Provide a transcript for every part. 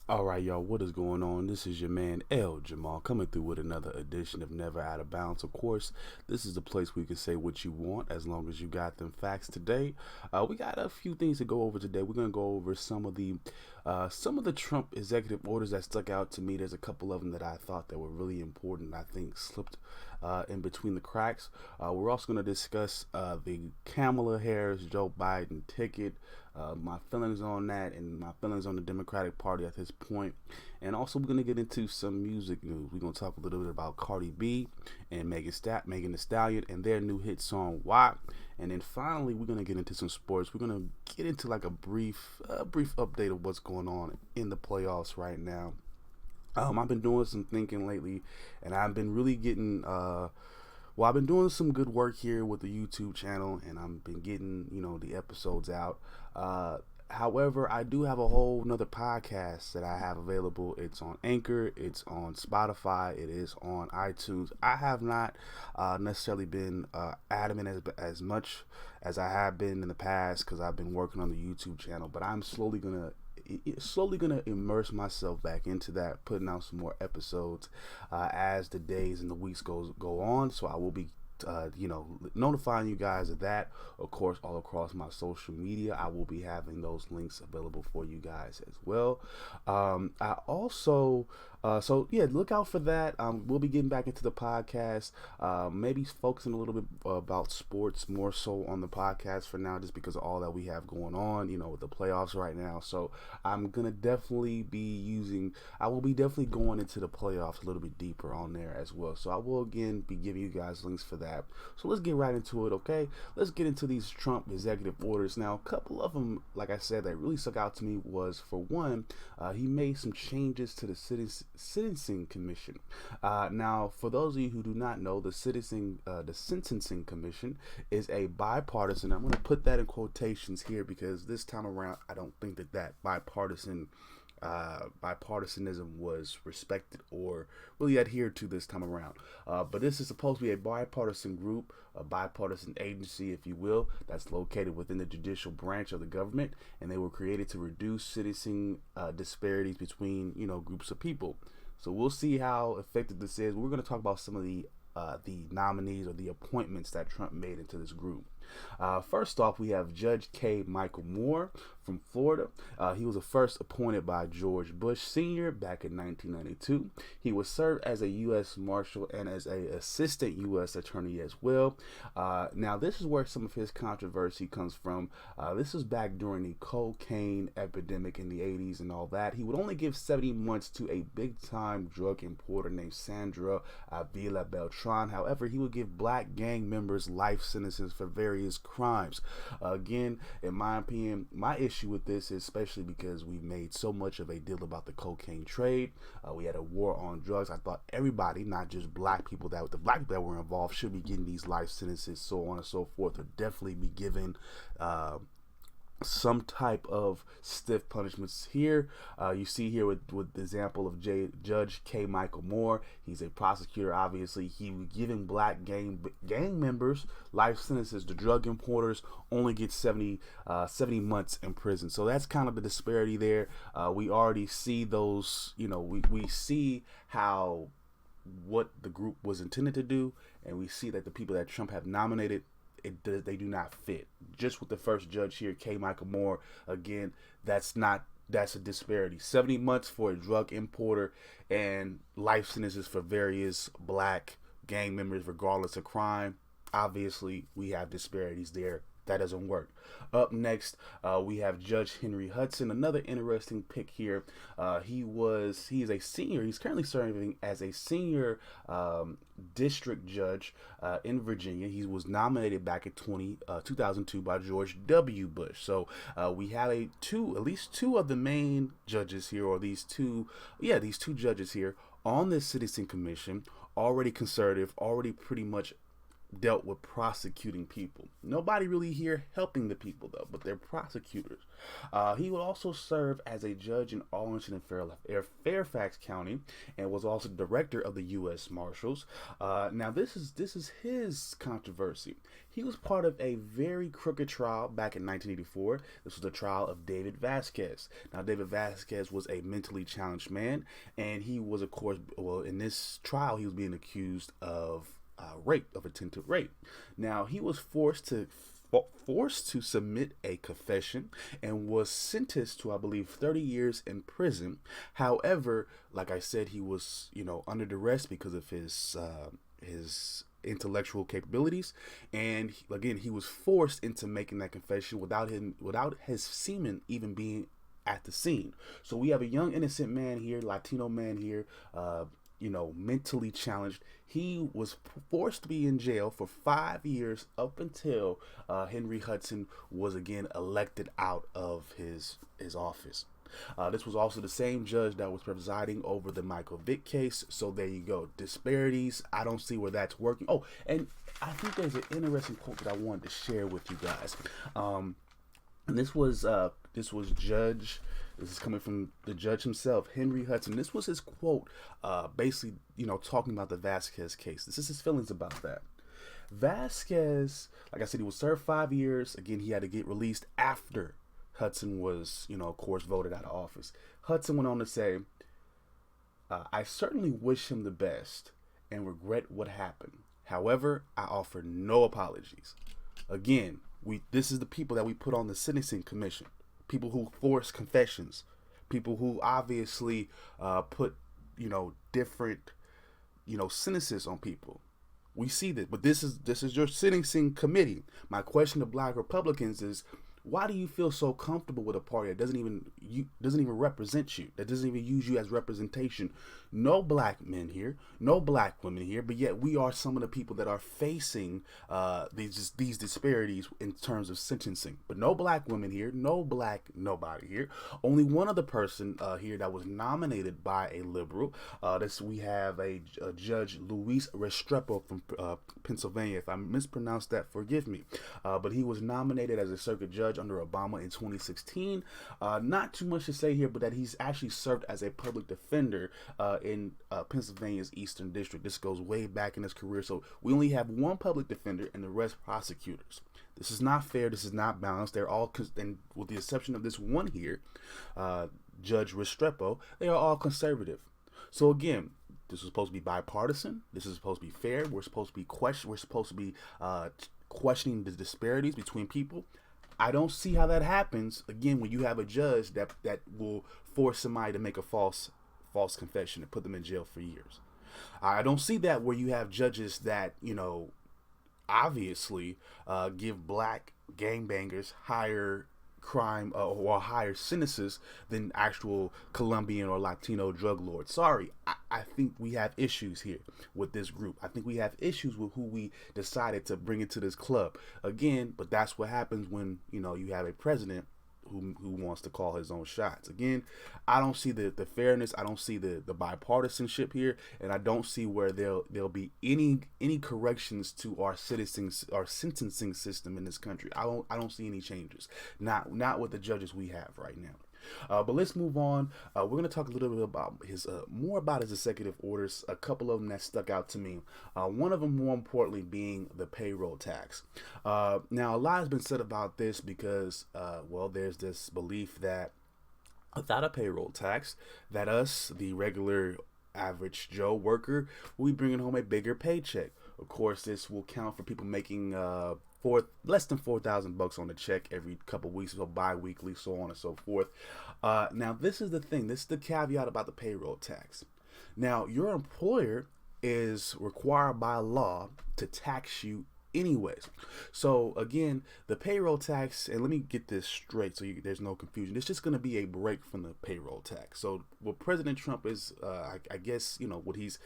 All right, y'all, what is going on? This is your man L Jamal coming through with another edition of Never Out of Bounds. Of course, this is the place where you can say what you want as long as you got them facts. Today, we got a few things to go over today. We're gonna go over some of the Trump executive orders that stuck out to me. There's a couple of them that I thought that were really important. I think slipped in between the cracks. We're also going to discuss the Kamala Harris Joe Biden ticket, my feelings on that, and my feelings on the Democratic Party at this point. And also, we're going to get into some music news. We're going to talk a little bit about Cardi B and Megan Thee Stallion and their new hit song "WAP." And then finally, we're going to get into some sports. We're going to get into like a brief update of what's going on in the playoffs right now. I've been doing some thinking lately, and I've been really getting. I've been doing some good work here with the YouTube channel, and I've been getting the episodes out. However, I do have a whole nother podcast that I have available. It's on Anchor, it's on Spotify, it is on iTunes. I have not necessarily been adamant as much as I have been in the past because I've been working on the YouTube channel, but I'm slowly gonna immerse myself back into that, putting out some more episodes as the days and the weeks go on. So I will be notifying you guys of that. Of course, all across my social media, I will be having those links available for you guys as well. I also, so yeah, look out for that. We'll be getting back into the podcast, maybe focusing a little bit about sports more so on the podcast for now, just because of all that we have going on, with the playoffs right now. So I'm gonna definitely I will be definitely going into the playoffs a little bit deeper on there as well. So I will again be giving you guys links for that. So let's get right into it, okay? Let's get into these Trump executive orders. Now, a couple of them, like I said, that really stuck out to me was, for one, he made some changes to the Sentencing Commission. Now, for those of you who do not know, the Sentencing Commission is a bipartisan. I'm going to put that in quotations here because this time around, I don't think that bipartisanism was respected or really adhered to this time around. But this is supposed to be a bipartisan group, a bipartisan agency, if you will, that's located within the judicial branch of the government, and they were created to reduce sentencing disparities between groups of people. So we'll see how effective this is. We're going to talk about some of the nominees or the appointments that Trump made into this group. First off, we have Judge K. Michael Moore from Florida. He was first appointed by George Bush Sr. back in 1992. He was served as a U.S. Marshal and as an assistant U.S. Attorney as well. Now, this is where some of his controversy comes from. This was back during the cocaine epidemic in the 80s and all that. He would only give 70 months to a big-time drug importer named Sandra Avila Beltran. However, he would give black gang members life sentences for various crimes. Again, in my opinion, my issue with this is especially because we made so much of a deal about the cocaine trade. We had a war on drugs. I thought everybody, not just black people, that the black people that were involved should be getting these life sentences, so on and so forth, or definitely be given some type of stiff punishments here. You see here with the example of Judge K. Michael Moore. He's a prosecutor. Obviously, he was giving black gang members life sentences. The drug importers only get 70 months in prison. So that's kind of the disparity there. We already see those. We see how what the group was intended to do, and we see that the people that Trump have nominated, they do not fit. Just with the first judge here, K. Michael Moore, again, that's a disparity. 70 months for a drug importer and life sentences for various black gang members, regardless of crime. Obviously, we have disparities there. That doesn't work. Up next, we have Judge Henry Hudson, another interesting pick here. He is a senior. He's currently serving as a senior district judge in Virginia. He was nominated back in 2002 by George W. Bush. So we have at least two of the main judges here, or these two judges here on this Citizen Commission, already conservative, already pretty much dealt with prosecuting people. Nobody really here helping the people though, but they're prosecutors. He would also serve as a judge in Arlington and Fairfax County, and was also director of the U.S. Marshals. Now this is his controversy. He was part of a very crooked trial back in 1984. This was the trial of David Vasquez. Now David Vasquez was a mentally challenged man, and he was, of course, well, in this trial he was being accused of rape, of attempted rape. Now he was forced to submit a confession and was sentenced to, I believe, 30 years in prison. However, like I said, he was, under duress because of his intellectual capabilities, and again, he was forced into making that confession without his semen even being at the scene. So we have a young innocent man here, Latino man here, mentally challenged. He was forced to be in jail for 5 years up until Henry Hudson was again elected out of his office. This was also the same judge that was presiding over the Michael Vick case. So there you go. Disparities. I don't see where that's working. Oh, and I think there's an interesting quote that I wanted to share with you guys. And this was Judge. This is coming from the judge himself, Henry Hudson. This was his quote, basically, talking about the Vasquez case. This is his feelings about that. Vasquez, like I said, he was served 5 years. Again, he had to get released after Hudson was, of course, voted out of office. Hudson went on to say, I certainly wish him the best and regret what happened. However, I offer no apologies. Again, this is the people that we put on the sentencing commission. People who force confessions, people who obviously put, different, sentences on people. We see this, but this is your sentencing committee. My question to Black Republicans is, why do you feel so comfortable with a party that doesn't even represent you, that doesn't even use you as representation? No black men here, no black women here, but yet we are some of the people that are facing these disparities in terms of sentencing. But no black women here, no black nobody here. Only one other person here that was nominated by a liberal. We have a Judge Luis Restrepo from Pennsylvania. If I mispronounced that, forgive me. But he was nominated as a circuit judge under Obama in 2016. Not too much to say here, but that he's actually served as a public defender in Pennsylvania's Eastern District. This goes way back in his career. So we only have one public defender and the rest prosecutors. This is not fair. This is not balanced. They're all, and with the exception of this one here, Judge Restrepo, they are all conservative. So again, this is supposed to be bipartisan. This is supposed to be fair. We're supposed to be questioning the disparities between people. I don't see how that happens, again, when you have a judge that will force somebody to make a false confession and put them in jail for years. I don't see that where you have judges that, obviously give black gangbangers higher crime or higher sentences than actual Colombian or Latino drug lords. Sorry, I think we have issues here with this group. I think we have issues with who we decided to bring into this club. Again, but that's what happens when, you have a president who wants to call his own shots. Again, I don't see the fairness. I don't see the bipartisanship here, and I don't see where there'll be any corrections to our sentencing system in this country. I don't see any changes. Not with the judges we have right now. But let's move on. We're going to talk a little bit about more about his executive orders. A couple of them that stuck out to me. One of them, more importantly, being the payroll tax. Now, a lot has been said about this because, there's this belief that without a payroll tax, that us, the regular average Joe worker, will be bringing home a bigger paycheck. Of course, this will count for people making less than $4,000 on the check every couple weeks, so bi-weekly, so on and so forth. Now, this is the thing. This is the caveat about the payroll tax. Now, your employer is required by law to tax you anyways. So again, the payroll tax, and let me get this straight so there's no confusion. It's just going to be a break from the payroll tax. So what President Trump is, I guess, what he's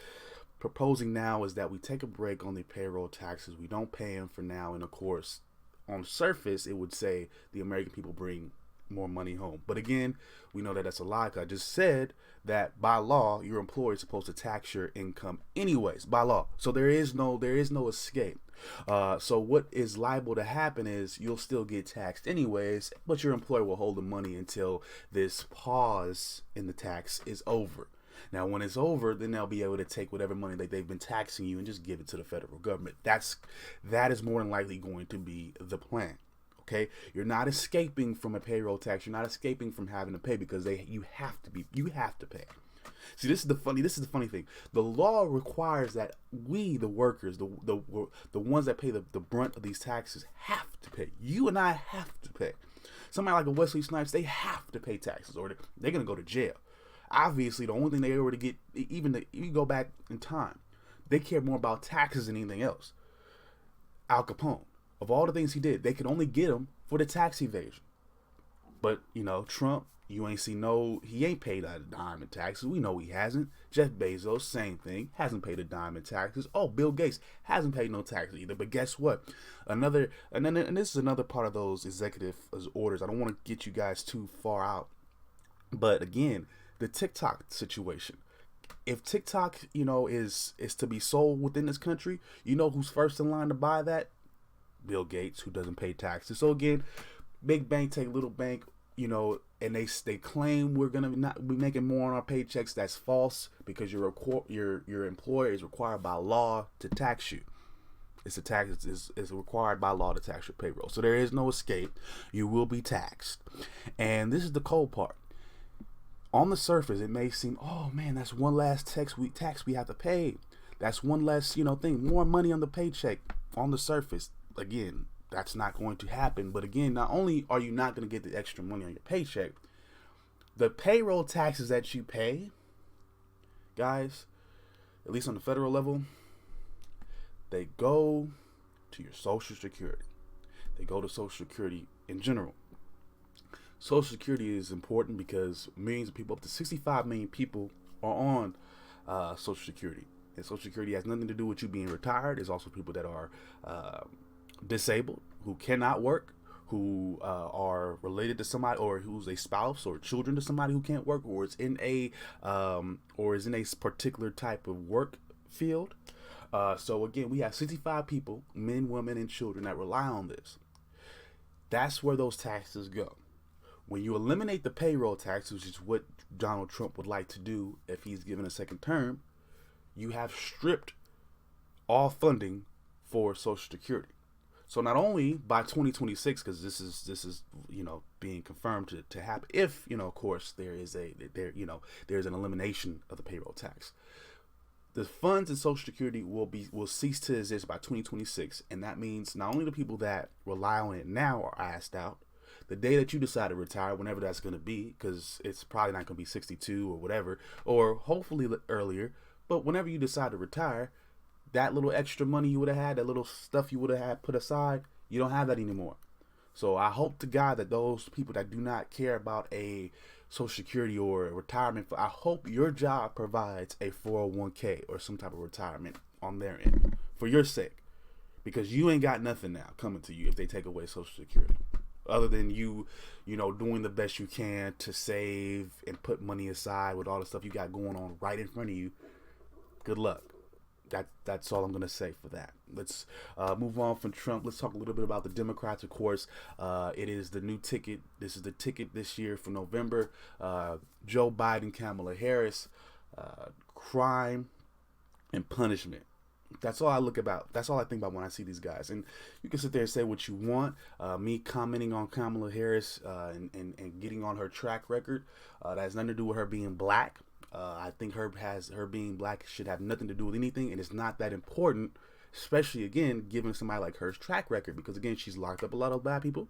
proposing now is that we take a break on the payroll taxes. We don't pay them for now. And of course, on the surface, it would say the American people bring more money home. But again, we know that that's a lie. 'Cause I just said that by law, your employer is supposed to tax your income anyways, by law. So there is no escape. So what is liable to happen is you'll still get taxed anyways, but your employer will hold the money until this pause in the tax is over. Now, when it's over, then they'll be able to take whatever money that they've been taxing you and just give it to the federal government. That is more than likely going to be the plan. Okay, you're not escaping from a payroll tax. You're not escaping from having to pay because you have to pay. See, this is the funny thing. The law requires that we, the workers, the ones that pay the brunt of these taxes, have to pay. You and I have to pay. Somebody like a Wesley Snipes, they have to pay taxes, or they're gonna go to jail. Obviously, the only thing they were to get, you go back in time, they cared more about taxes than anything else. Al Capone, of all the things he did, they could only get him for the tax evasion. But, Trump, you ain't see he ain't paid a dime in taxes. We know he hasn't. Jeff Bezos, same thing, hasn't paid a dime in taxes. Oh, Bill Gates hasn't paid no taxes either. But guess what? And this is another part of those executive orders. I don't want to get you guys too far out. But again, the TikTok situation. If TikTok, is to be sold within this country, who's first in line to buy that? Bill Gates, who doesn't pay taxes. So again, big bank take little bank, and they claim we're gonna not be making more on our paychecks. That's false, because your employer is required by law to tax you. It's required by law to tax your payroll. So there is no escape. You will be taxed. And this is the cold part. On the surface, it may seem, oh man, that's one last tax we have to pay. That's one less, thing, more money on the paycheck. On the surface, again, that's not going to happen. But again, not only are you not going to get the extra money on your paycheck, the payroll taxes that you pay, guys, at least on the federal level, they go to your Social Security. They go to Social Security in general. Social Security is important because millions of people, up to 65 million people, are on Social Security. And Social Security has nothing to do with you being retired. There's also people that are disabled, who cannot work, who are related to somebody, or who's a spouse or children to somebody who can't work, or is in a particular type of work field. So again, we have 65 people, men, women, and children, that rely on this. That's where those taxes go. When you eliminate the payroll tax, which is what Donald Trump would like to do if he's given a second term, you have stripped all funding for Social Security. So not only by 2026, because this is being confirmed to happen, if of course there's an elimination of the payroll tax, the funds in Social Security will cease to exist by 2026, and that means not only the people that rely on it now are asked out. The day that you decide to retire, whenever that's going to be, because it's probably not going to be 62 or whatever, or hopefully earlier, but whenever you decide to retire, that little extra money you would have had, that little stuff you would have had put aside, you don't have that anymore. So I hope to God that those people that do not care about a Social Security or a retirement, I hope your job provides a 401k or some type of retirement on their end for your sake, because you ain't got nothing now coming to you if they take away Social Security. Other than you doing the best you can to save and put money aside with all the stuff you got going on right in front of you. Good luck. That's all I'm going to say for that. Let's move on from Trump. Let's talk a little bit about the Democrats, of course. It is the new ticket. This is the ticket this year for November. Joe Biden, Kamala Harris, crime and punishment. That's all I look about. That's all I think about when I see these guys. And you can sit there and say what you want. Me commenting on Kamala Harris and getting on her track record, that has nothing to do with her being black. I think her being black should have nothing to do with anything, and it's not that important, especially again given somebody like her's track record, because again she's locked up a lot of bad people.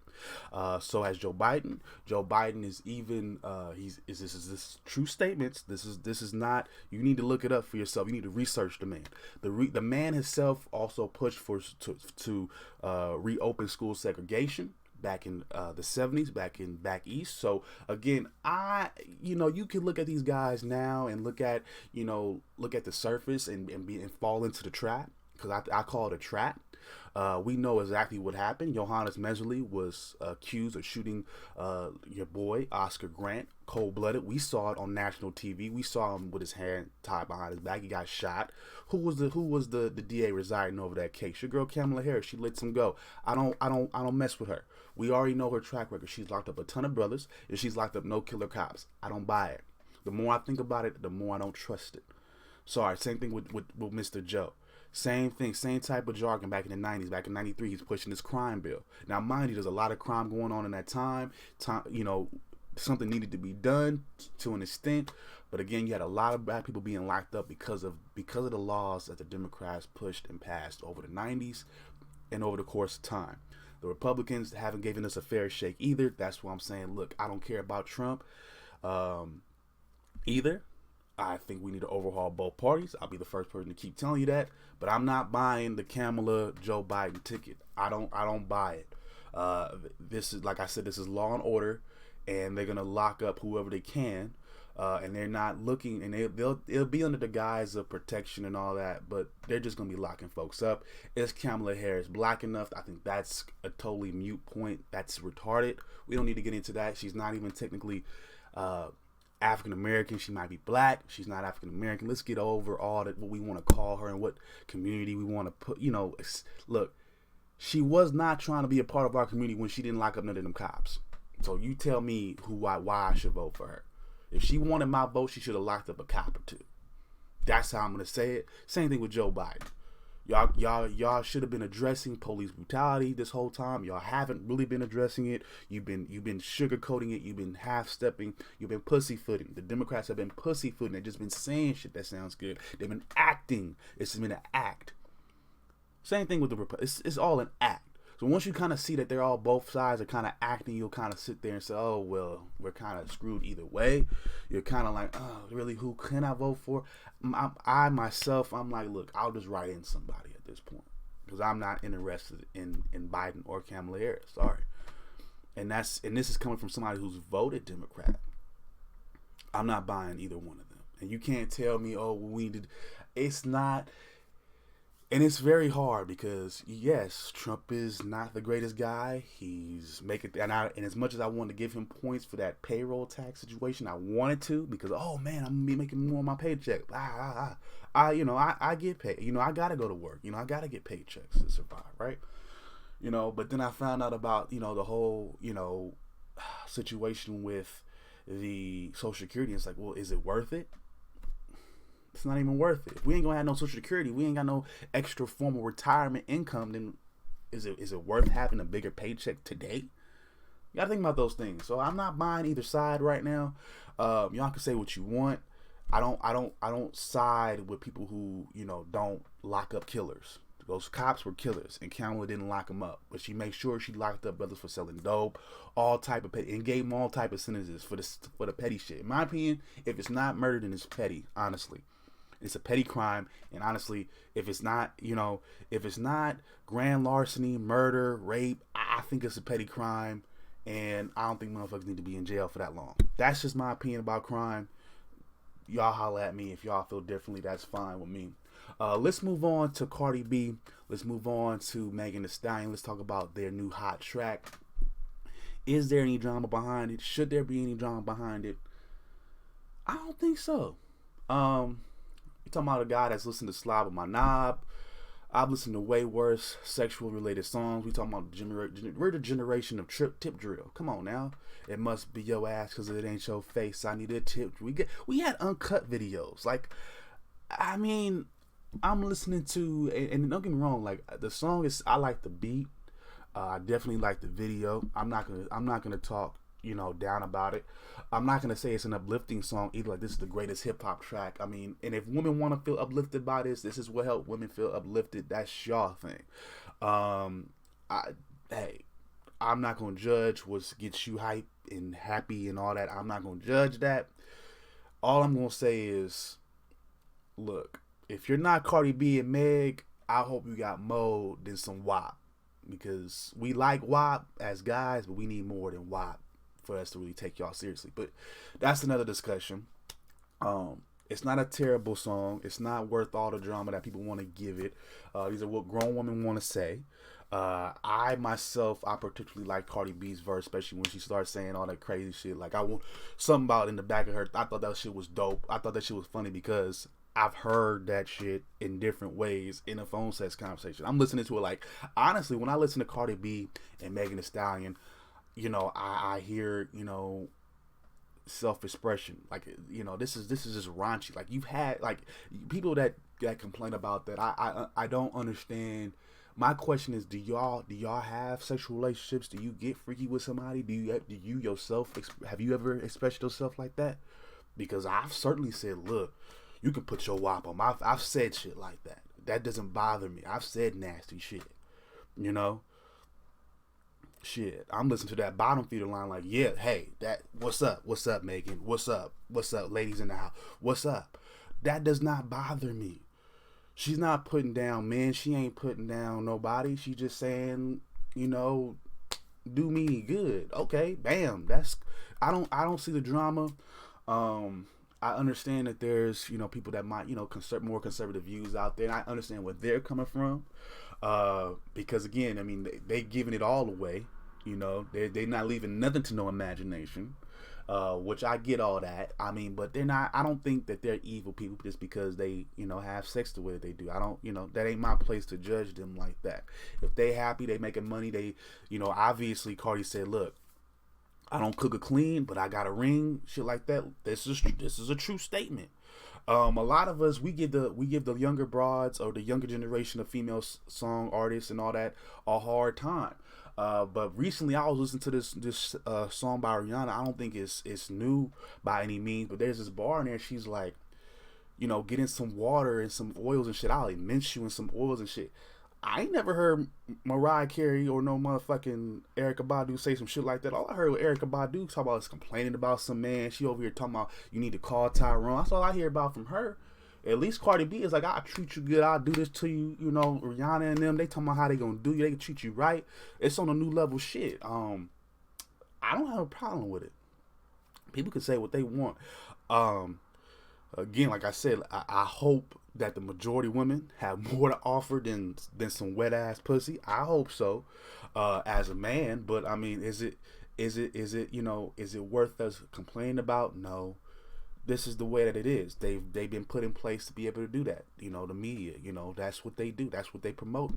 So has Joe Biden. Joe Biden is even this is true statements. This is not. You need to look it up for yourself. You need to research the man. The man himself also pushed to reopen school segregation back in the 70s, back east. So again, you can look at these guys now and look at the surface and fall into the trap, because I call it a trap. We know exactly what happened. Johannes Mesley was accused of shooting your boy Oscar Grant, cold-blooded. We saw it on national TV. We saw him with his hand tied behind his back. He got shot. Who was the DA residing over that case? Your girl Kamala Harris. She lets him go. I don't mess with her. We already know her track record. She's locked up a ton of brothers, and she's locked up no killer cops. I don't buy it. The more I think about it, the more I don't trust it. Sorry, same thing with Mr. Joe. Same thing, same type of jargon back in the 90s. Back in 93, he's pushing this crime bill. Now, mind you, there's a lot of crime going on in that time. Something needed to be done to an extent. But again, you had a lot of black people being locked up because of the laws that the Democrats pushed and passed over the 90s and over the course of time. The Republicans haven't given us a fair shake either. That's why I'm saying, look, I don't care about Trump either. I think we need to overhaul both parties. I'll be the first person to keep telling you that. But I'm not buying the Kamala Joe Biden ticket. I don't buy it. This is, like I said, this is law and order, and they're gonna lock up whoever they can, and they're not looking, and it'll be under the guise of protection and all that, but they're just gonna be locking folks up. Is Kamala Harris black enough? I think that's a totally mute point. That's retarded. We don't need to get into that. She's not even technically African American. She might be black. She's not African American. Let's get over all that, what we want to call her and what community we want to put. Look, she was not trying to be a part of our community when she didn't lock up none of them cops. So you tell me why I should vote for her. If she wanted my vote, she should have locked up a cop or two. That's how I'm gonna say it. Same thing with Joe Biden. Y'all should have been addressing police brutality this whole time. Y'all haven't really been addressing it. You've been sugarcoating it. You've been half-stepping. You've been pussyfooting. The Democrats have been pussyfooting. They've just been saying shit that sounds good. They've been acting. It's been an act. Same thing with the Republicans. It's all an act. So once you kind of see that they're all, both sides are kind of acting, you'll kind of sit there and say, oh, well, we're kind of screwed either way. You're kind of like, oh, really, who can I vote for? I myself, I'm like, look, I'll just write in somebody at this point because I'm not interested in Biden or Kamala Harris. Sorry. And this is coming from somebody who's voted Democrat. I'm not buying either one of them. And you can't tell me, oh, it's not. And it's very hard because, yes, Trump is not the greatest guy. He's making, and as much as I wanted to give him points for that payroll tax situation, I wanted to because, oh man, I'm gonna be making more on my paycheck. I get paid. I gotta go to work. I gotta get paychecks to survive, right? But then I found out about the whole situation with the Social Security. It's like, well, is it worth it? It's not even worth it. If we ain't gonna have no Social Security, we ain't got no extra formal retirement income, then is it worth having a bigger paycheck today? You gotta think about those things. So I'm not buying either side right now. Y'all can say what you want. I don't side with people who don't lock up killers. Those cops were killers, and Kamala didn't lock them up, but she made sure she locked up brothers for selling dope, all type of petty, and gave them all type of sentences for the petty shit. In my opinion, if it's not murder, then it's petty. Honestly. It's a petty crime, and honestly, if it's not grand larceny, murder, rape, I think it's a petty crime, and I don't think motherfuckers need to be in jail for that long. That's just my opinion about crime. Y'all holla at me if y'all feel differently. That's fine with me. Let's move on to Cardi B. Let's move on to Megan Thee Stallion. Let's talk about their new hot track. Is there any drama behind it? Should there be any drama behind it? I don't think so. You're talking about a guy that's listened to Slob on My Knob. I've listened to way worse sexual related songs. We talking about we're the generation of tip drill. Come on now. It must be your ass because it ain't your face. I need a tip. We had uncut videos. Like, I mean, I'm listening to, and don't get me wrong, like the song is, I like the beat. I definitely like the video. I'm not gonna talk down about it. I'm not gonna say it's an uplifting song either. Like, this is the greatest hip hop track. I mean, and if women want to feel uplifted by this is what help women feel uplifted. That's y'all thing. Hey, I'm not gonna judge what gets you hype and happy and all that. I'm not gonna judge that. All I'm gonna say is, look, if you're not Cardi B and Meg, I hope you got more than some WAP, because we like WAP as guys, but we need more than WAP for us to really take y'all seriously. But that's another discussion. It's not a terrible song. It's not worth all the drama that people want to give it. These are what grown women want to say. I myself, I particularly like Cardi B's verse, especially when she starts saying all that crazy shit. Like I want something about in the back of her. I thought that shit was dope. I thought that shit was funny because I've heard that shit in different ways in a phone sex conversation. I'm listening to it like honestly, when I listen to Cardi B and Megan Thee Stallion, I hear self-expression. Like this is just raunchy. Like you've had like people that complain about that. I don't understand. My question is, do y'all have sexual relationships? Do you get freaky with somebody? Do you yourself have you ever expressed yourself like that? Because I've certainly said, look, you can put your wop on my. I've said shit like that. That doesn't bother me. I've said nasty shit. Shit. I'm listening to that bottom feeder line like, yeah, hey, that what's up, Megan? What's up, ladies in the house? What's up? That does not bother me. She's not putting down men. She ain't putting down nobody. She just saying, do me good. Okay, bam. I don't see the drama. I understand that there's people that might more conservative views out there. And I understand where they're coming from. Because again, I mean they giving it all away. They're not leaving nothing to no imagination. Which I get all that. I mean, but they're not. I don't think that they're evil people just because they, have sex the way they do. I don't, that ain't my place to judge them like that. If they happy, they making money. They, obviously Cardi said, look, I don't cook or clean, but I got a ring, shit like that. This is a true statement. A lot of us we give the younger broads or the younger generation of female song artists and all that a hard time. But recently I was listening to this song by Rihanna. I don't think it's new by any means, but there's this bar in there. She's like, get in some water and some oils and shit. I'll immerse you in some oils and shit. I ain't never heard Mariah Carey or no motherfucking Erykah Badu say some shit like that. All I heard was Erykah Badu talk about is complaining about some man. She over here talking about you need to call Tyrone. That's all I hear about from her. At least Cardi B is like, I'll treat you good. I'll do this to you. Rihanna and them, they talking about how they gonna do you. They can treat you right. It's on a new level shit. I don't have a problem with it. People can say what they want. Again, like I said, I hope that the majority of women have more to offer than some wet ass pussy. I hope so, as a man. But I mean, is it is it worth us complaining about? No. This is the way that it is. They've been put in place to be able to do that. The media, that's what they do. That's what they promote.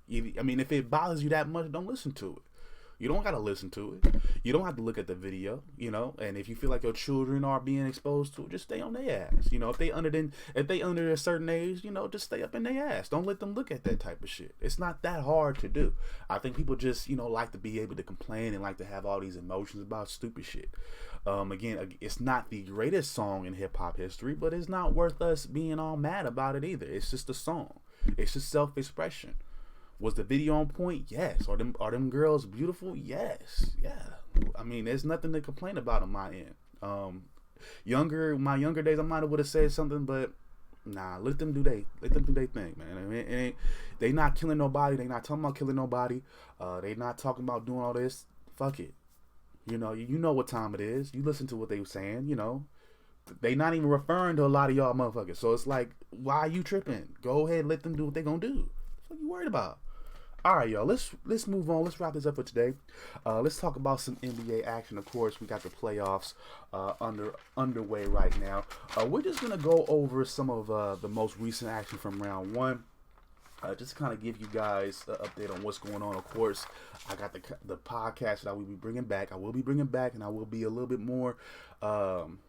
I mean, if it bothers you that much, don't listen to it. You don't gotta listen to it. You don't have to look at the video, And if you feel like your children are being exposed to it, just stay on their ass. If they under a certain age, just stay up in their ass. Don't let them look at that type of shit. It's not that hard to do. I think people just like to be able to complain and like to have all these emotions about stupid shit. Again, it's not the greatest song in hip hop history, but it's not worth us being all mad about it either. It's just a song. It's just self-expression. Was the video on point? Yes. Are them girls beautiful? Yes. Yeah. I mean, there's nothing to complain about on my end. My younger days, I might have would have said something, but nah, let them do their thing, man. They not killing nobody. They not talking about killing nobody. They not talking about doing all this. Fuck it. You know what time it is. You listen to what they were saying. They not even referring to a lot of y'all motherfuckers. So it's like, why are you tripping? Go ahead, let them do what they gonna do. What you worried about? All right, y'all. Let's move on. Let's wrap this up for today. Let's talk about some NBA action. Of course, we got the playoffs underway right now. We're just gonna go over some of the most recent action from round one. Just to kind of give you guys an update on what's going on. Of course, I got the podcast that I will be bringing back. And I will be a little bit more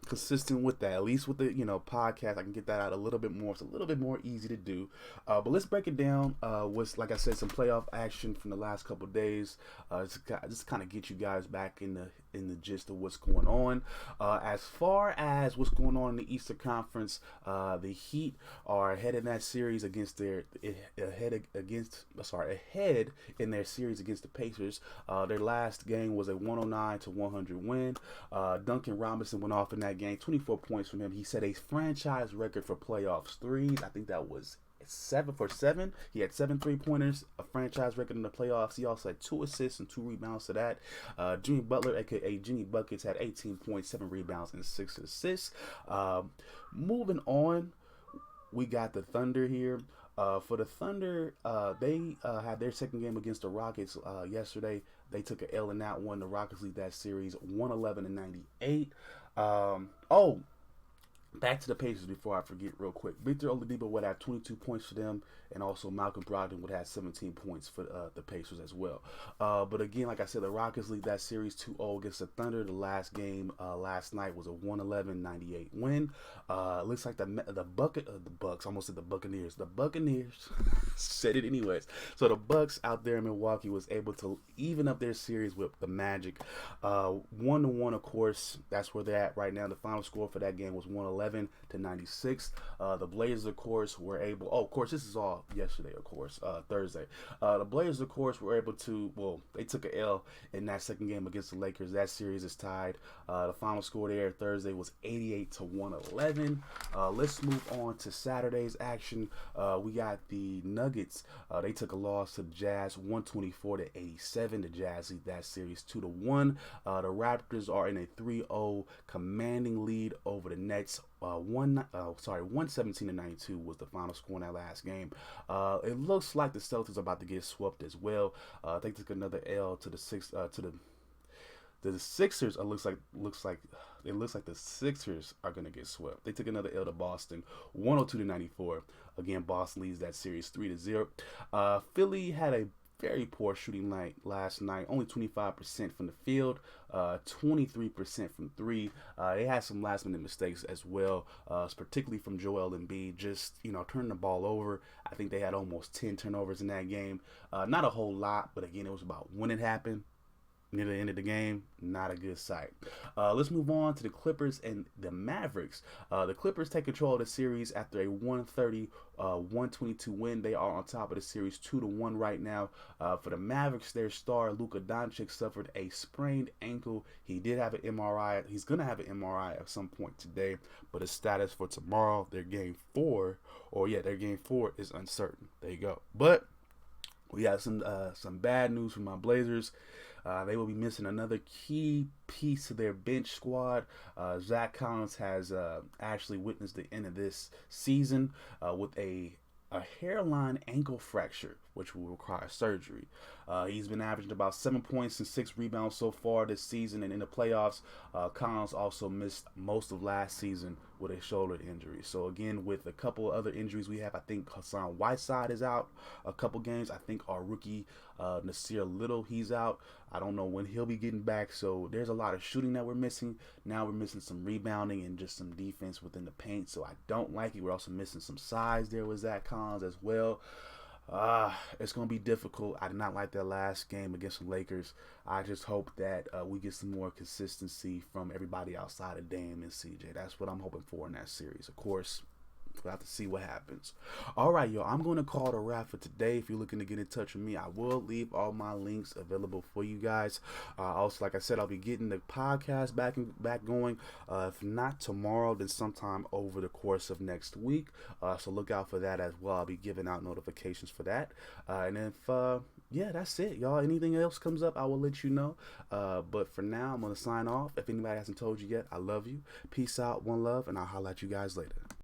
consistent with that. At least with the podcast, I can get that out a little bit more. It's a little bit more easy to do. But let's break it down. What's, like I said, some playoff action from the last couple of days. Just kind of get you guys back in the gist of what's going on. As far as what's going on in the Eastern Conference, the Heat are ahead in that series against ahead in their series against the Pacers. Their last game was a 109-100 win. Duncan Robinson went off in that game, 24 points from him. He set a franchise record for playoffs threes. I think that was 7 for 7. He had 7 3-pointers, a franchise record in the playoffs. He also had 2 assists and 2 rebounds to that. Jimmy Butler, aka Jimmy Buckets, had 18 points, 7 rebounds, and 6 assists. Moving on, we got the Thunder here. For the Thunder, they had their second game against the Rockets yesterday. They took an L in that one. The Rockets lead that series 111-98. Back to the Pacers before I forget real quick. Victor Oladipo would have 22 points for them, and also Malcolm Brogdon would have 17 points for the Pacers as well. But again, like I said, the Rockets lead that series 2-0 against the Thunder. The last game last night was a 111-98 win. Looks like the Bucks, almost said the Buccaneers. The Buccaneers said it anyways. So the Bucks out there in Milwaukee was able to even up their series with the Magic. 1-1, of course. That's where they're at right now. The final score for that game was 111-96. The Blazers, of course, were able. Oh, of course, this is all yesterday, of course, Thursday. The Blazers, of course, were able to. Well, they took an L in that second game against the Lakers. That series is tied. The final score there Thursday was 88-111. Let's move on to Saturday's action. We got the Nuggets. They took a loss to the Jazz, 124-87. The Jazz lead that series 2-1. The Raptors are in a 3-0 commanding lead over the Nets. 117-92 was the final score in that last game. It looks like the Celtics are about to get swept as well. They took another L to the Sixers. It looks like the Sixers are gonna get swept. They took another L to Boston, 102-94. Again, Boston leads that series 3-0. Philly had a very poor shooting night last night. Only 25% from the field, 23% from three. They had some last minute mistakes as well, particularly from Joel Embiid. Just turning the ball over. I think they had almost 10 turnovers in that game. Not a whole lot, but again, it was about when it happened. Near the end of the game, not a good sight. Let's move on to the Clippers and the Mavericks. The Clippers take control of the series after a 130-122 win. They are on top of the series 2-1 right now. For the Mavericks, their star Luka Doncic suffered a sprained ankle. He did have an MRI. He's going to have an MRI at some point today, but his status for tomorrow, their game 4 is uncertain. There you go. But we got some bad news from my Blazers. They will be missing another key piece to their bench squad. Zach Collins has actually witnessed the end of this season with a hairline ankle fracture, which will require surgery. He's been averaging about 7 points and 6 rebounds so far this season, and in the playoffs, Collins also missed most of last season with a shoulder injury. So again, with a couple other injuries we have, I think Hassan Whiteside is out a couple games. I think our rookie Nasir Little, he's out. I don't know when he'll be getting back. So there's a lot of shooting that we're missing. Now we're missing some rebounding and just some defense within the paint. So I don't like it. We're also missing some size there with Zach Collins as well. It's going to be difficult. I did not like that last game against the Lakers. I just hope that we get some more consistency from everybody outside of Dame and CJ. That's what I'm hoping for in that series. Of course, we'll have to see what happens. All right, y'all. I'm going to call it a wrap for today. If you're looking to get in touch with me, I will leave all my links available for you guys. Also, like I said, I'll be getting the podcast back going. If not tomorrow, then sometime over the course of next week. So look out for that as well. I'll be giving out notifications for that. And if that's it, y'all. Anything else comes up, I will let you know. But for now, I'm going to sign off. If anybody hasn't told you yet, I love you. Peace out, one love, and I'll holler at you guys later.